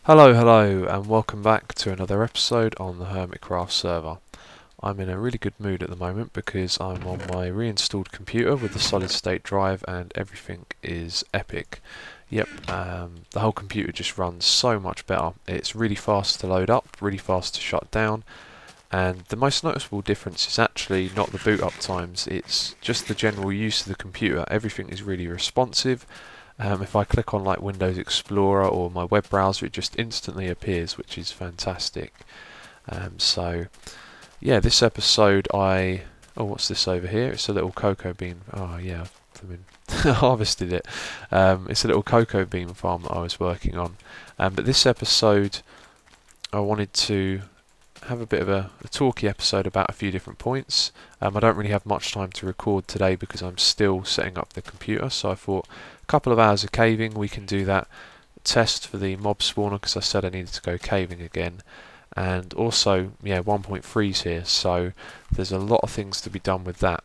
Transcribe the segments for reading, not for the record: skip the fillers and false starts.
Hello, and welcome back to another episode on the Hermitcraft server. I'm in a really good mood at the moment because I'm on my reinstalled computer with the solid state drive and everything is epic. Yep, the whole computer just runs so much better. It's really fast to load up, really fast to shut down, and the most noticeable difference is actually not the boot up times, it's just the general use of the computer. Everything is really responsive. If I click on like Windows Explorer or my web browser, it just instantly appears, which is fantastic. So yeah, this episode oh, what's this over here? It's a little cocoa bean. Oh yeah, I harvested it. It's a little cocoa bean farm that I was working on. But this episode I wanted to have a bit of a talky episode about a few different points. I don't really have much time to record today because I'm still setting up the computer, so I thought a couple of hours of caving, we can do that test for the mob spawner because I said I needed to go caving again, and also yeah, 1.3 is here, so there's a lot of things to be done with that.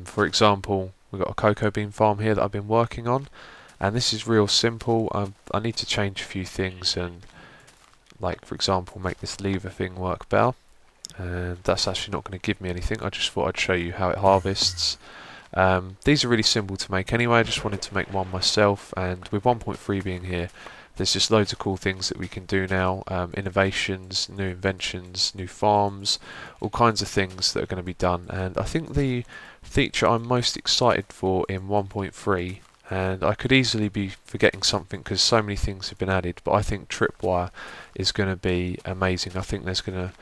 For example, we've got a cocoa bean farm here that I've been working on, and this is real simple. I need to change a few things and, like for example, make this lever thing work better, and that's actually not going to give me anything. I just thought I'd show you how it harvests. These are really simple to make anyway. I just wanted to make one myself, and with 1.3 being here, there's just loads of cool things that we can do now, innovations, new inventions, new farms, all kinds of things that are going to be done. And I think the feature I'm most excited for in 1.3, and I could easily be forgetting something because so many things have been added, but I think tripwire is going to be amazing. I think there's going to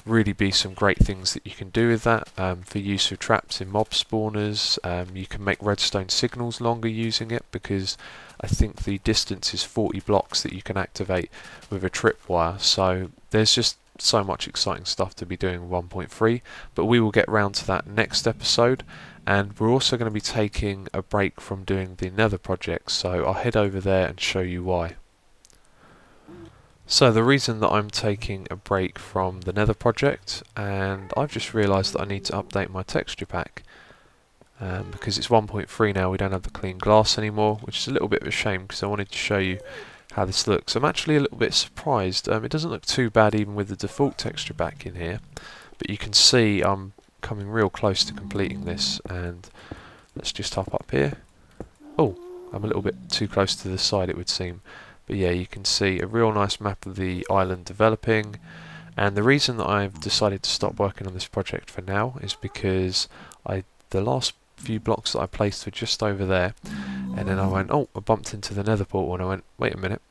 really be some great things that you can do with that, for use of traps in mob spawners. You can make redstone signals longer using it because I think the distance is 40 blocks that you can activate with a tripwire. So there's just so much exciting stuff to be doing with 1.3, but we will get round to that next episode. And we're also going to be taking a break from doing the Nether project, so I'll head over there and show you why. So the reason that I'm taking a break from the Nether project, and I've just realised that I need to update my texture pack, because it's 1.3 now, we don't have the clean glass anymore, which is a little bit of a shame because I wanted to show you how this looks. I'm actually a little bit surprised. It doesn't look too bad even with the default texture pack in here, but you can see I'm coming real close to completing this. And let's just hop up here. Oh, I'm a little bit too close to the side, it would seem. But yeah, you can see a real nice map of the island developing. And the reason that I've decided to stop working on this project for now is because the last few blocks that I placed were just over there, and then I went, oh, I bumped into the nether portal, and I went, wait a minute,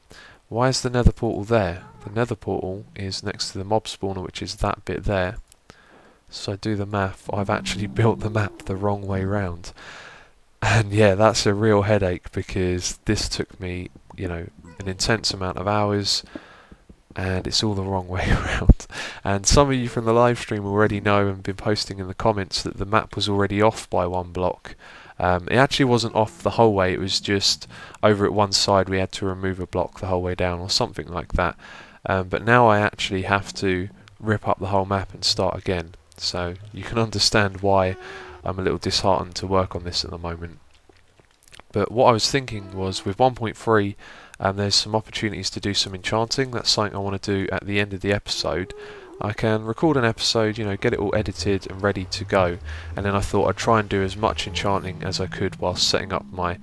why is the nether portal there? The nether portal is next to the mob spawner, which is that bit there. So I do the math, I've actually built the map the wrong way round. And yeah, that's a real headache because this took me, you know, an intense amount of hours, and it's all the wrong way around. And some of you from the live stream already know and been posting in the comments that the map was already off by one block. It actually wasn't off the whole way, it was just over at one side we had to remove a block the whole way down or something like that. But now I actually have to rip up the whole map and start again. So you can understand why I'm a little disheartened to work on this at the moment. But what I was thinking was, with 1.3, there's some opportunities to do some enchanting. That's something I want to do at the end of the episode. I can record an episode, you know, get it all edited and ready to go, and then I thought I'd try and do as much enchanting as I could while setting up my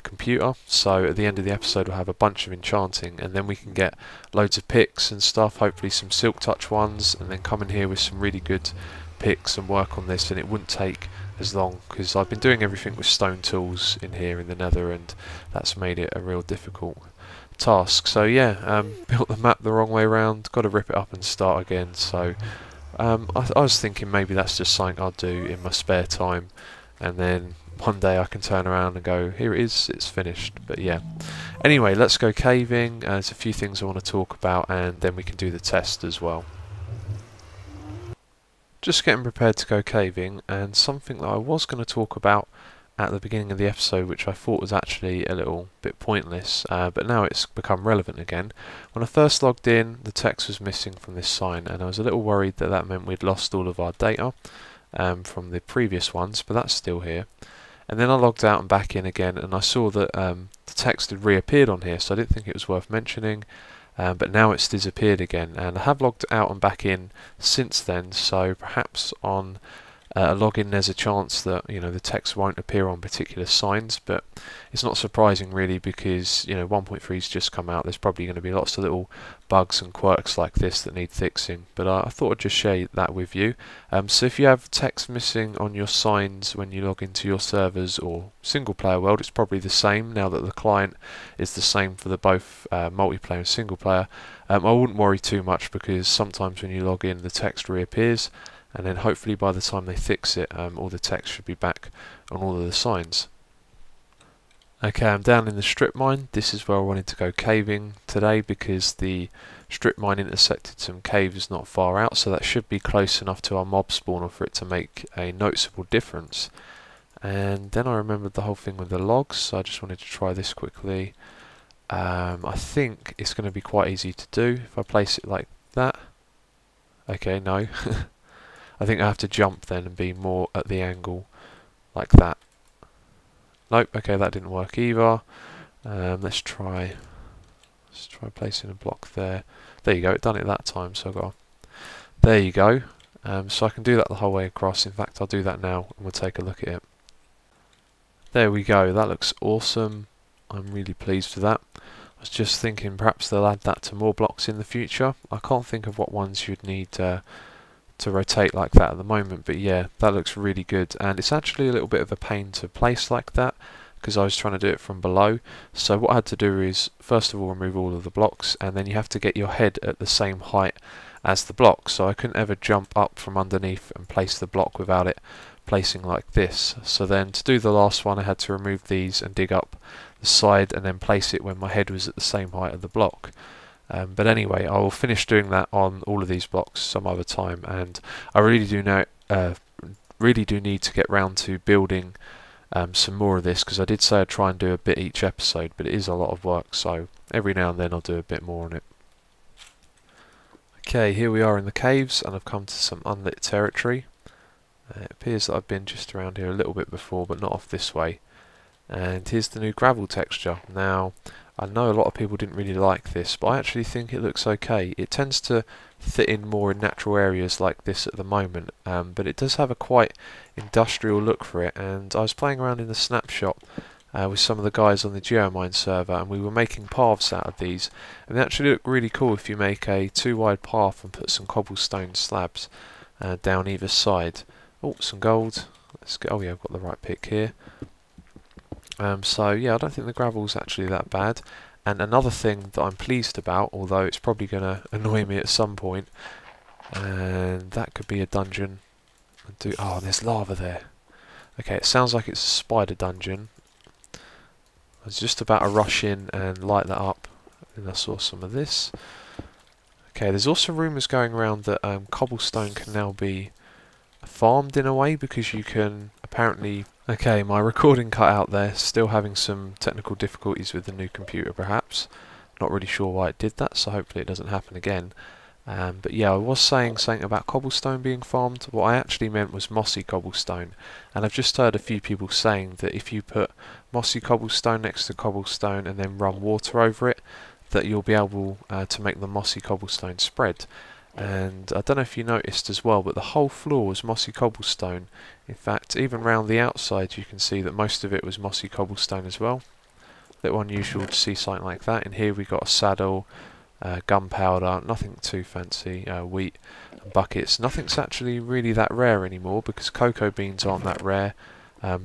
computer. So at the end of the episode we'll have a bunch of enchanting, and then we can get loads of picks and stuff, hopefully some silk touch ones, and then come in here with some really good picks and work on this, and it wouldn't take as long because I've been doing everything with stone tools in here in the nether, and that's made it a real difficult task. So yeah, built the map the wrong way around, got to rip it up and start again. So I was thinking maybe that's just something I'll do in my spare time, and then one day I can turn around and go, here it is, it's finished. But yeah, anyway, let's go caving. There's a few things I want to talk about, and then we can do the test as well. Just getting prepared to go caving, and something that I was going to talk about at the beginning of the episode, which I thought was actually a little bit pointless, but now it's become relevant again. When I first logged in, the text was missing from this sign, and I was a little worried that that meant we'd lost all of our data from the previous ones, but that's still here. And then I logged out and back in again, and I saw that the text had reappeared on here, so I didn't think it was worth mentioning. But now it's disappeared again, and I have logged out and back in since then, so perhaps on a login there's a chance that the text won't appear on particular signs, but it's not surprising really, because 1.3's just come out. There's probably going to be lots of little bugs and quirks like this that need fixing, but I thought I'd just share that with you. So if you have text missing on your signs when you log into your servers or single player world, it's probably the same now that the client is the same for the both multiplayer and single player. I wouldn't worry too much, because sometimes when you log in the text reappears, and then hopefully by the time they fix it, all the text should be back on all of the signs. Okay, I'm down in the strip mine. This is where I wanted to go caving today, because the strip mine intersected some caves not far out, so that should be close enough to our mob spawner for it to make a noticeable difference. And then I remembered the whole thing with the logs, so I just wanted to try this quickly. I think it's going to be quite easy to do if I place it like that. Okay, no. I think I have to jump then and be more at the angle like that. Nope, okay, that didn't work either. Let's try placing a block there. There you go, it done it that time, so I got. There you go. So I can do that the whole way across. In fact, I'll do that now and we'll take a look at it. There we go, that looks awesome. I'm really pleased with that. I was just thinking perhaps they'll add that to more blocks in the future. I can't think of what ones you'd need to rotate like that at the moment, but yeah, that looks really good, and it's actually a little bit of a pain to place like that because I was trying to do it from below. So what I had to do is first of all remove all of the blocks, and then you have to get your head at the same height as the block, so I couldn't ever jump up from underneath and place the block without it placing like this. So then to do the last one I had to remove these and dig up the side and then place it when my head was at the same height of the block. But anyway, I will finish doing that on all of these blocks some other time, and I really do need to get round to building some more of this, because I did say I'd try and do a bit each episode, but it is a lot of work, so every now and then I'll do a bit more on it. Okay, here we are in the caves, and I've come to some unlit territory. It appears that I've been just around here a little bit before, but not off this way. And here's the new gravel texture. Now, I know a lot of people didn't really like this, but I actually think it looks okay. It tends to fit in more in natural areas like this at the moment, but it does have a quite industrial look for it. And I was playing around in the snapshot with some of the guys on the Geomine server, and we were making paths out of these, and they actually look really cool if you make a 2-wide path and put some cobblestone slabs down either side. Oh, some gold. Let's get. Oh yeah, I've got the right pick here. So yeah, I don't think the gravel's actually that bad. And another thing that I'm pleased about, although it's probably going to annoy me at some point, and that could be a dungeon. Oh, there's lava there. Okay, it sounds like it's a spider dungeon. I was just about to rush in and light that up, and I saw some of this. Okay, there's also rumours going around that cobblestone can now be farmed in a way, because you can apparently. Okay, my recording cut out there, still having some technical difficulties with the new computer perhaps. Not really sure why it did that, so hopefully it doesn't happen again. But yeah, I was saying something about cobblestone being farmed. What I actually meant was mossy cobblestone, and I've just heard a few people saying that if you put mossy cobblestone next to cobblestone and then run water over it, that you'll be able to make the mossy cobblestone spread. And I don't know if you noticed as well, but the whole floor was mossy cobblestone. In fact, even round the outside you can see that most of it was mossy cobblestone as well. A little unusual to see something like that. In here we got a saddle, gunpowder, nothing too fancy, wheat and buckets. Nothing's actually really that rare anymore, because cocoa beans aren't that rare.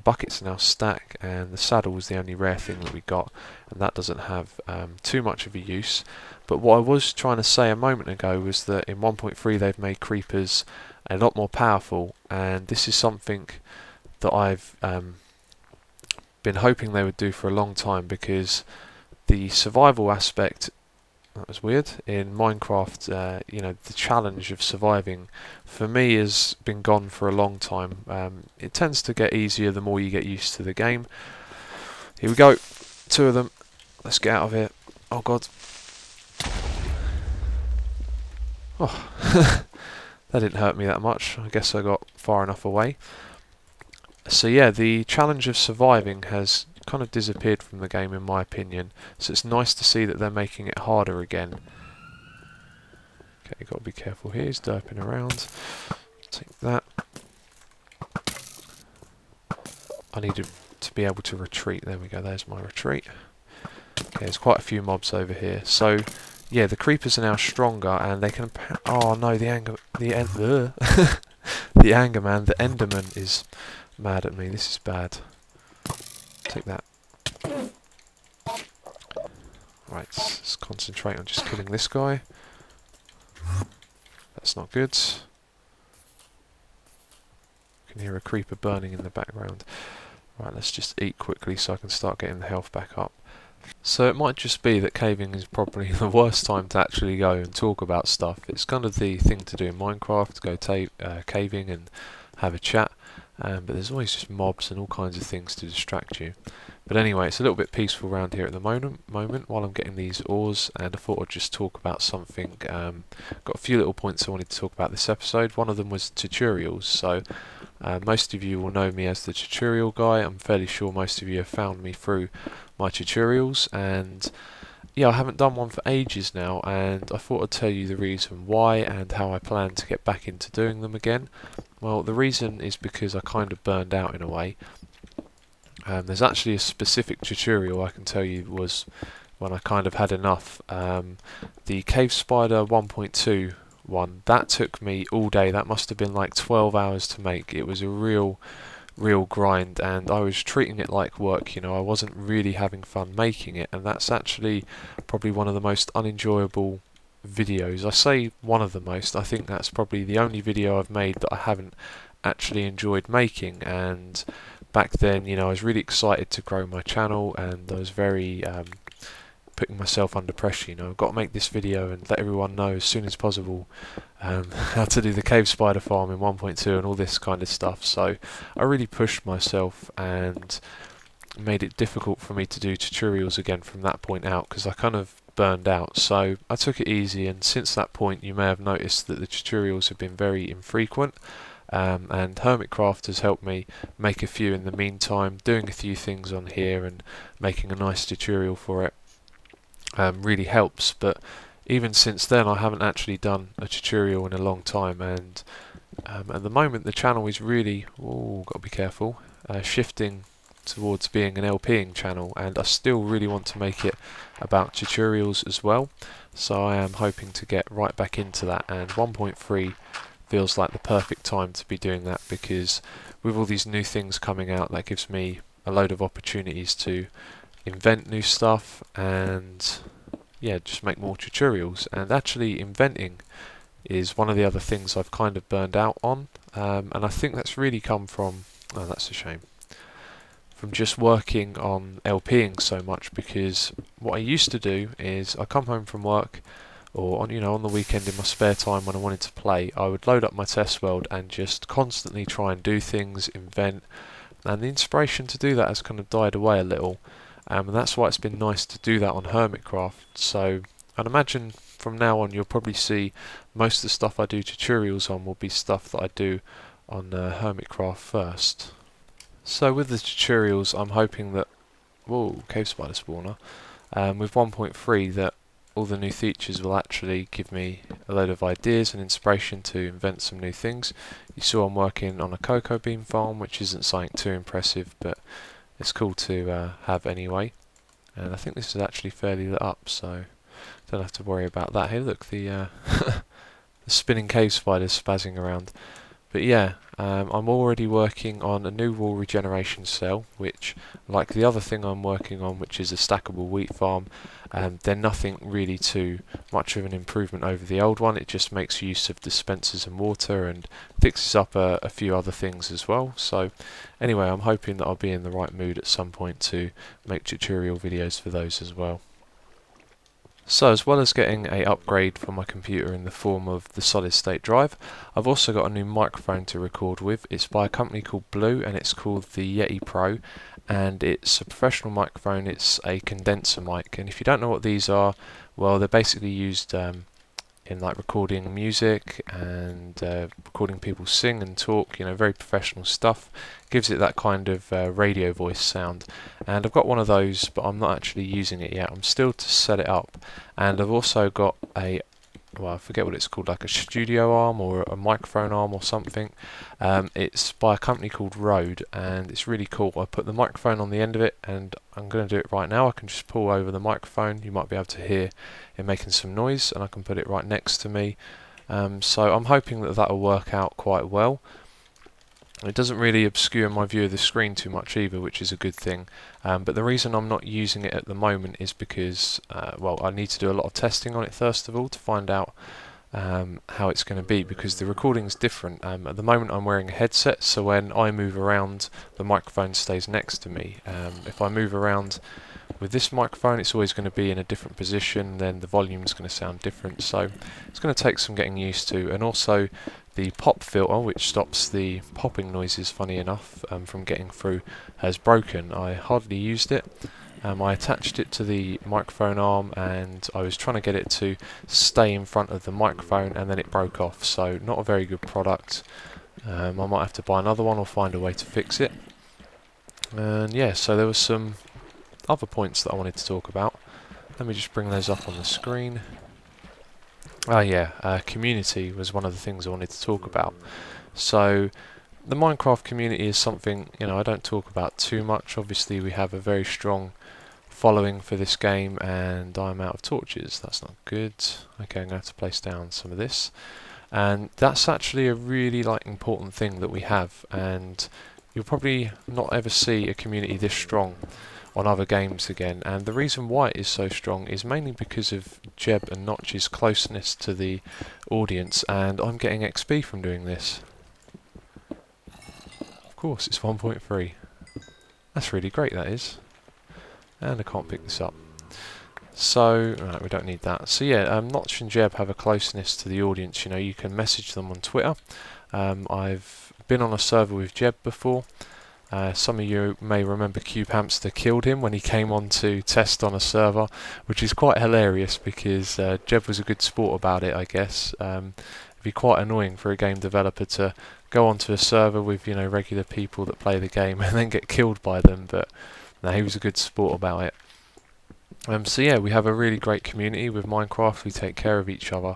Buckets now stack, and the saddle was the only rare thing that we got, and that doesn't have too much of a use. But what I was trying to say a moment ago was that in 1.3 they've made creepers a lot more powerful, and this is something that I've been hoping they would do for a long time, because the survival aspect, that was weird, in Minecraft, you know, the challenge of surviving for me has been gone for a long time. It tends to get easier the more you get used to the game. Here we go, 2 of them. Let's get out of here. Oh god. Oh, that didn't hurt me that much. I guess I got far enough away. So yeah, the challenge of surviving has kind of disappeared from the game in my opinion, so it's nice to see that they're making it harder again. Okay, you've got to be careful here, he's derping around. Take that. I need to be able to retreat. There we go, there's my retreat. Okay, there's quite a few mobs over here. So yeah, the creepers are now stronger and they can... Oh no, the the anger man, the enderman is mad at me. This is bad. Take that. Right, let's concentrate on just killing this guy. That's not good. You can hear a creeper burning in the background. Right, let's just eat quickly so I can start getting the health back up. So it might just be that caving is probably the worst time to actually go and talk about stuff. It's kind of the thing to do in Minecraft, to go caving and have a chat, but there's always just mobs and all kinds of things to distract you. But anyway, it's a little bit peaceful around here at the moment while I'm getting these ores, and I thought I'd just talk about something. Got a few little points I wanted to talk about this episode. One of them was tutorials. So most of you will know me as the tutorial guy. I'm fairly sure most of you have found me through my tutorials, and yeah, I haven't done one for ages now, and I thought I'd tell you the reason why and how I plan to get back into doing them again. Well, the reason is because I kind of burned out in a way. There's actually a specific tutorial I can tell you was when I kind of had enough. The Cave Spider 1.2 one, that took me all day. That must have been like 12 hours to make. It was a real grind, and I was treating it like work, you know. I wasn't really having fun making it, and that's actually probably one of the most unenjoyable videos. I say one of the most, I think that's probably the only video I've made that I haven't actually enjoyed making. And back then, you know, I was really excited to grow my channel, and I was very putting myself under pressure, you know. I've got to make this video and let everyone know as soon as possible how to do the cave spider farm in 1.2 and all this kind of stuff. So I really pushed myself and made it difficult for me to do tutorials again from that point out, because I kind of burned out. So I took it easy, and since that point you may have noticed that the tutorials have been very infrequent. And Hermitcraft has helped me make a few in the meantime, doing a few things on here and making a nice tutorial for it. Really helps, but even since then I haven't actually done a tutorial in a long time, and at the moment the channel is really, got to be careful, shifting towards being an LPing channel, and I still really want to make it about tutorials as well, so I am hoping to get right back into that, and 1.3 feels like the perfect time to be doing that, because with all these new things coming out, that gives me a load of opportunities to invent new stuff and yeah, just make more tutorials. And actually inventing is one of the other things I've kind of burned out on, and I think that's really come from, oh, that's a shame, from just working on LPing so much. Because what I used to do is I come home from work, or on, you know, on the weekend in my spare time when I wanted to play, I would load up my test world and just constantly try and do things, invent, and the inspiration to do that has kind of died away a little. And that's why it's been nice to do that on Hermitcraft. So I'd imagine from now on you'll probably see most of the stuff I do tutorials on will be stuff that I do on Hermitcraft first. So with the tutorials, I'm hoping that, whoa, cave spider spawner, with 1.3 that all the new features will actually give me a load of ideas and inspiration to invent some new things. You saw I'm working on a cocoa bean farm, which isn't something too impressive, but it's cool to have anyway. And I think this is actually fairly lit up, so don't have to worry about that. Hey, look, the the spinning cave spiders spazzing around. But yeah, I'm already working on a new wool regeneration cell, which, like the other thing I'm working on, which is a stackable wheat farm, they're nothing really too much of an improvement over the old one. It just makes use of dispensers and water and fixes up a few other things as well. So anyway, I'm hoping that I'll be in the right mood at some point to make tutorial videos for those as well. So as well as getting a upgrade for my computer in the form of the solid state drive, I've also got a new microphone to record with. It's by a company called Blue, and it's called the Yeti Pro, and it's a professional microphone. It's a condenser mic, and if you don't know what these are, well, they're basically used in in like recording music and recording people sing and talk, you know, very professional stuff. Gives it that kind of radio voice sound, and I've got one of those, but I'm not actually using it yet. I'm still to set it up, and I've also got a, well, I forget what it's called, like a studio arm or a microphone arm or something. It's by a company called Rode, and it's really cool. I put the microphone on the end of it, and I'm going to do it right now. I can just pull over the microphone. You might be able to hear it making some noise, and I can put it right next to me. So I'm hoping that that'll work out quite well. It doesn't really obscure my view of the screen too much either, which is a good thing. But the reason I'm not using it at the moment is because, well, I need to do a lot of testing on it first of all to find out how it's going to be, because the recording's different. At the moment I'm wearing a headset, so when I move around the microphone stays next to me. If I move around with this microphone, it's always going to be in a different position, then the volume's going to sound different, so it's going to take some getting used to. And also the pop filter, which stops the popping noises, funny enough, from getting through, has broken. I hardly used it. I attached it to the microphone arm, and I was trying to get it to stay in front of the microphone, and then it broke off, so not a very good product. I might have to buy another one or find a way to fix it. And yeah, so there was some other points that I wanted to talk about. Let me just bring those up on the screen. Oh yeah, community was one of the things I wanted to talk about. So the Minecraft community is something, you know, I don't talk about too much. Obviously we have a very strong following for this game, and I'm out of torches. That's not good. Okay, I'm going to have to place down some of this. And that's actually a really important thing that we have, and you'll probably not ever see a community this strong on other games again. And the reason why it is so strong is mainly because of Jeb and Notch's closeness to the audience, and I'm getting XP from doing this. Of course, it's 1.3. That's really great, that is. And I can't pick this up. So, right, we don't need that. So yeah, Notch and Jeb have a closeness to the audience. You know, you can message them on Twitter. I've been on a server with Jeb before. Some of you may remember Cube Hamster killed him when he came on to test on a server, which is quite hilarious because Jeb was a good sport about it, I guess. It'd be quite annoying for a game developer to go onto a server with, you know, regular people that play the game and then get killed by them, but no, he was a good sport about it. So yeah, we have a really great community with Minecraft. We take care of each other,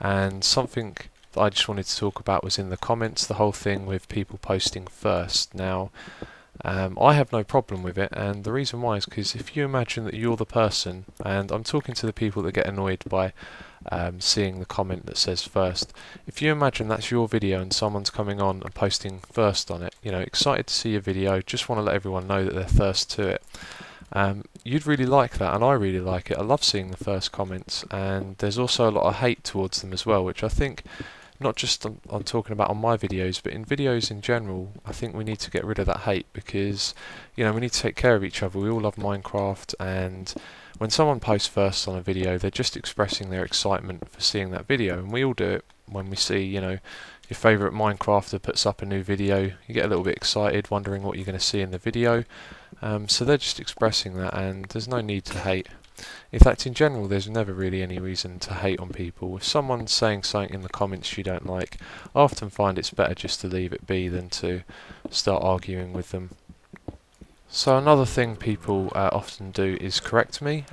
and something that I just wanted to talk about was in the comments, the whole thing with people posting first. Now, I have no problem with it, and the reason why is because if you imagine that you're the person, and I'm talking to the people that get annoyed by seeing the comment that says first, if you imagine that's your video and someone's coming on and posting first on it, you know, excited to see your video, just want to let everyone know that they're first to it, you'd really like that, and I really like it. I love seeing the first comments, and there's also a lot of hate towards them as well, which I think, not just I'm talking about on my videos, but in videos in general, I think we need to get rid of that hate, because, you know, we need to take care of each other. We all love Minecraft, and when someone posts first on a video, they're just expressing their excitement for seeing that video, and we all do it when we see, you know, your favourite Minecrafter puts up a new video. You get a little bit excited, wondering what you're going to see in the video. So they're just expressing that, and there's no need to hate. In fact, in general, there's never really any reason to hate on people. If someone's saying something in the comments you don't like, I often find it's better just to leave it be than to start arguing with them. So another thing people often do is correct me.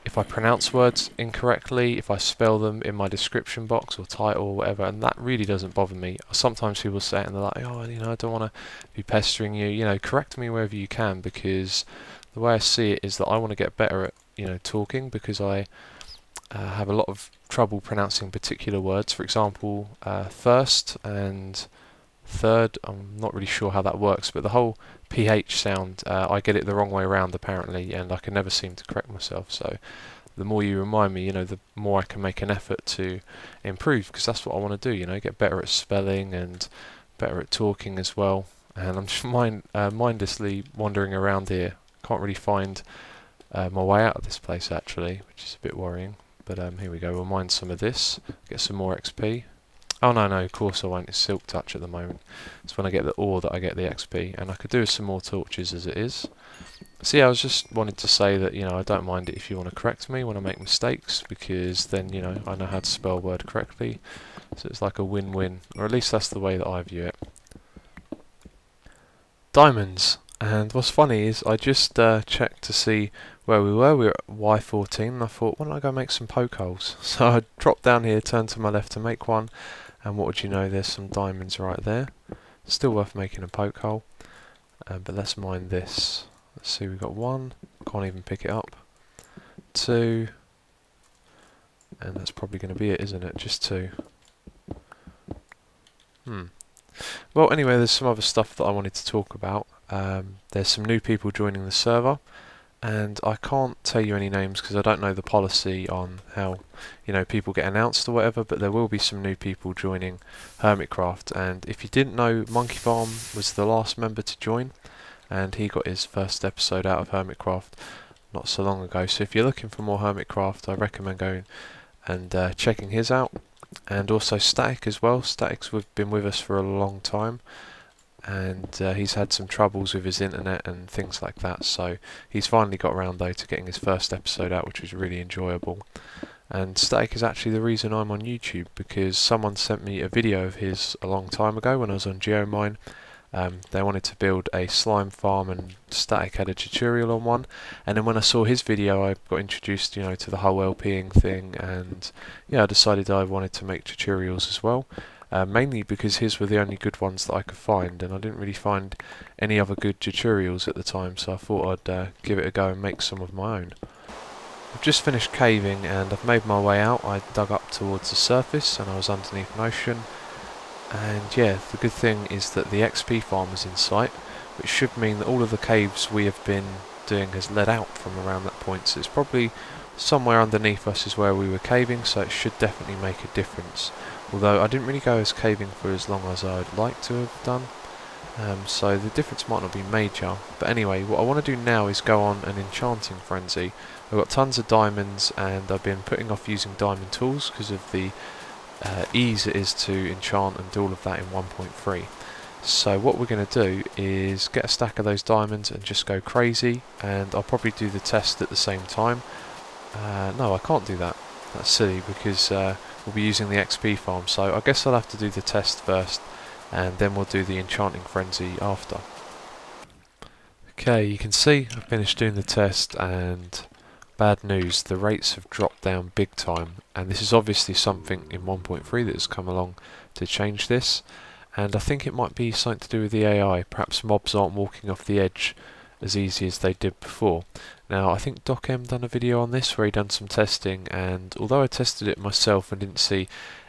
If I pronounce words incorrectly, if I spell them in my description box or title or whatever, and that really doesn't bother me. Sometimes people say it and they're like, oh, you know, I don't want to be pestering you. You know, correct me wherever you can, because the way I see it is that I want to get better at, you know, talking, because I have a lot of trouble pronouncing particular words. For example, first and third, I'm not really sure how that works, but the whole PH sound, I get it the wrong way around apparently, and I can never seem to correct myself. So the more you remind me, you know, the more I can make an effort to improve, because that's what I want to do, you know, get better at spelling and better at talking as well. And I'm just mindlessly wandering around here. Can't really find my way out of this place actually, which is a bit worrying. But here we go, we'll mine some of this, get some more XP. Oh no, of course I won't, it's Silk Touch at the moment. It's when I get the ore that I get the XP, and I could do with some more torches as it is. So yeah, I was just wanted to say that, I don't mind it if you want to correct me when I make mistakes, because then, I know how to spell a word correctly. So it's like a win-win, or at least that's the way that I view it. Diamonds. And what's funny is I just checked to see where we were. We were at Y14, and I thought, why don't I go make some poke holes? So I dropped down here, turned to my left to make one, and what would you know, there's some diamonds right there. Still worth making a poke hole. But let's mine this. Let's see, we've got 1, can't even pick it up. 2, and that's probably going to be it, isn't it? Just 2. Well, anyway, there's some other stuff that I wanted to talk about. There's some new people joining the server, and I can't tell you any names because I don't know the policy on how, people get announced or whatever, but there will be some new people joining Hermitcraft. And if you didn't know, Monkey Farm was the last member to join, and he got his first episode out of Hermitcraft not so long ago. So if you're looking for more Hermitcraft, I recommend going and checking his out. And also Static as well. Static's been with us for a long time, and he's had some troubles with his internet and things like that, so he's finally got around though to getting his first episode out, which was really enjoyable. And Static is actually the reason I'm on YouTube, because someone sent me a video of his a long time ago when I was on GeoMine. They wanted to build a slime farm, and Static had a tutorial on one, and then when I saw his video I got introduced to the whole LPing thing, and yeah, I decided I wanted to make tutorials as well, mainly because his were the only good ones that I could find, and I didn't really find any other good tutorials at the time, so I thought I'd give it a go and make some of my own. I've just finished caving and I've made my way out. I dug up towards the surface and I was underneath an ocean. And yeah, the good thing is that the XP farm is in sight, which should mean that all of the caves we have been doing has led out from around that point, so it's probably somewhere underneath us is where we were caving, so it should definitely make a difference. Although I didn't really go as caving for as long as I'd like to have done, so the difference might not be major. But anyway, what I want to do now is go on an enchanting frenzy. I've got tons of diamonds and I've been putting off using diamond tools because of the ease it is to enchant and do all of that in 1.3. So what we're going to do is get a stack of those diamonds and just go crazy, and I'll probably do the test at the same time. No, I can't do that. That's silly, because we'll be using the XP farm, so I guess I'll have to do the test first and then we'll do the enchanting frenzy after. Okay, you can see I've finished doing the test, and bad news, the rates have dropped down big time, and this is obviously something in 1.3 that has come along to change this, and I think it might be something to do with the AI. Perhaps mobs aren't walking off the edge as easy as they did before. Now I think DocM done a video on this where he done some testing, and although I tested it myself and didn't see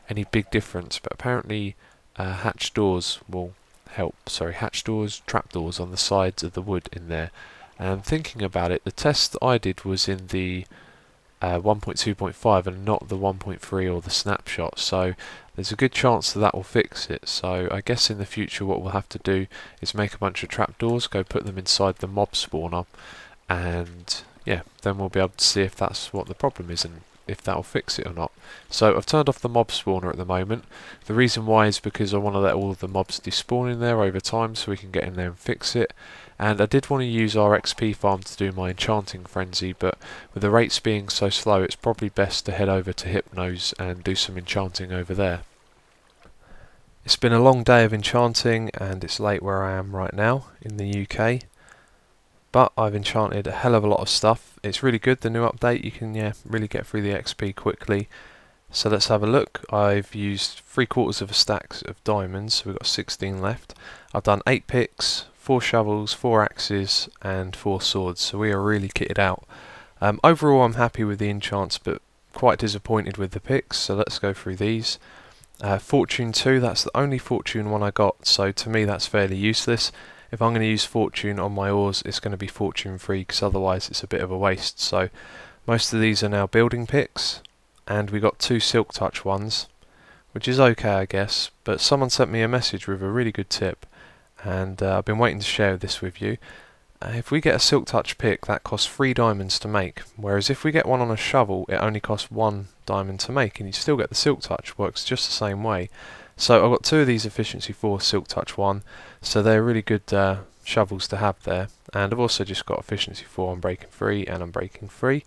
any big difference, but apparently hatch doors will help. Sorry, hatch doors, trapdoors on the sides of the wood in there. And thinking about it, the test that I did was in the 1.2.5 and not the 1.3 or the snapshot, so there's a good chance that will fix it. So I guess in the future what we'll have to do is make a bunch of trapdoors, go put them inside the mob spawner, and yeah, then we'll be able to see if that's what the problem is and if that'll fix it or not. So I've turned off the mob spawner at the moment. The reason why is because I want to let all of the mobs despawn in there over time so we can get in there and fix it. And I did want to use our XP farm to do my enchanting frenzy, but with the rates being so slow it's probably best to head over to Hypnos and do some enchanting over there. It's been a long day of enchanting and it's late where I am right now in the UK. But I've enchanted a hell of a lot of stuff. It's really good, the new update. You can really get through the XP quickly. So let's have a look. I've used 3/4 of a stack of diamonds, so we've got 16 left. I've done 8 picks, 4 shovels, 4 axes and 4 swords, so we are really kitted out. Overall I'm happy with the enchants, but quite disappointed with the picks, so let's go through these. Fortune 2, that's the only fortune one I got, so to me that's fairly useless. If I'm going to use fortune on my ores, it's going to be fortune free, because otherwise it's a bit of a waste. So most of these are now building picks, and we got 2 silk touch ones, which is okay I guess, but someone sent me a message with a really good tip, and I've been waiting to share this with you. If we get a silk touch pick, that costs 3 diamonds to make, whereas if we get one on a shovel it only costs 1 diamond to make, and you still get the silk touch, works just the same way. So I've got 2 of these efficiency 4 silk touch 1, so they're really good shovels to have there. And I've also just got efficiency 4 unbreaking 3 and unbreaking 3.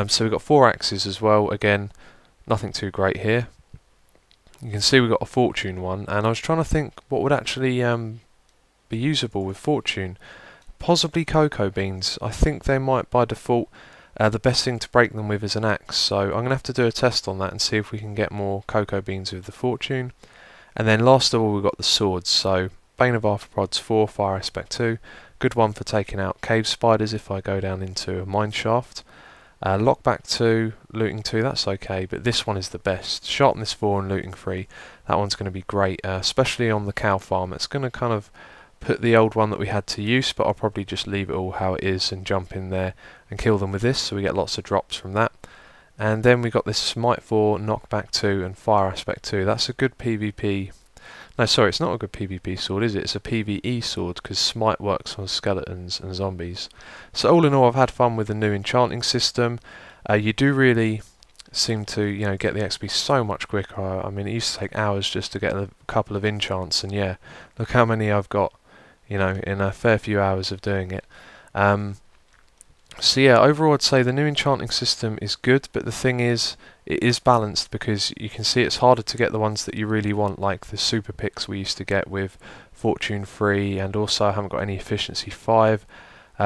So we've got 4 axes as well. Again, nothing too great here. You can see we've got a fortune one, and I was trying to think what would actually be usable with fortune. Possibly cocoa beans. I think they might by default the best thing to break them with is an axe, so I'm going to have to do a test on that and see if we can get more cocoa beans with the fortune. And then last of all we've got the swords, so Bane of Arthropods 4, Fire Aspect 2, good one for taking out cave spiders if I go down into a mine shaft. Lockback 2, looting 2, that's okay, but this one is the best. Sharpness 4 and looting 3, that one's going to be great, especially on the cow farm. It's going to kind of put the old one that we had to use, but I'll probably just leave it all how it is and jump in there and kill them with this, so we get lots of drops from that. And then we got this Smite 4, Knockback 2 and Fire Aspect 2. That's a good PvP. No, sorry, it's not a good PvP sword, is it? It's a PvE sword, because Smite works on skeletons and zombies. So all in all, I've had fun with the new enchanting system. You do really seem to, you know, get the XP so much quicker. I mean, it used to take hours just to get a couple of enchants, and yeah, look how many I've got, you know, in a fair few hours of doing it. So yeah, overall I'd say the new enchanting system is good, but the thing is, it is balanced, because you can see it's harder to get the ones that you really want, like the super picks we used to get with Fortune 3, and also I haven't got any efficiency 5,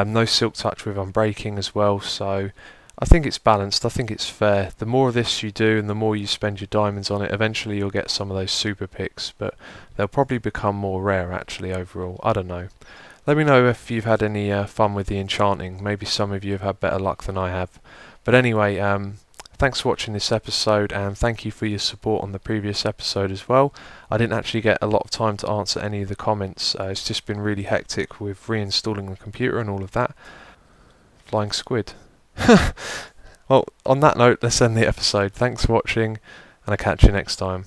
no silk touch with unbreaking as well, so I think it's balanced, I think it's fair. The more of this you do and the more you spend your diamonds on it, eventually you'll get some of those super picks, but they'll probably become more rare actually overall, I don't know. Let me know if you've had any fun with the enchanting. Maybe some of you have had better luck than I have. But anyway, thanks for watching this episode, and thank you for your support on the previous episode as well. I didn't actually get a lot of time to answer any of the comments. It's just been really hectic with reinstalling the computer and all of that. Flying squid. Well, on that note, let's end the episode. Thanks for watching, and I'll catch you next time.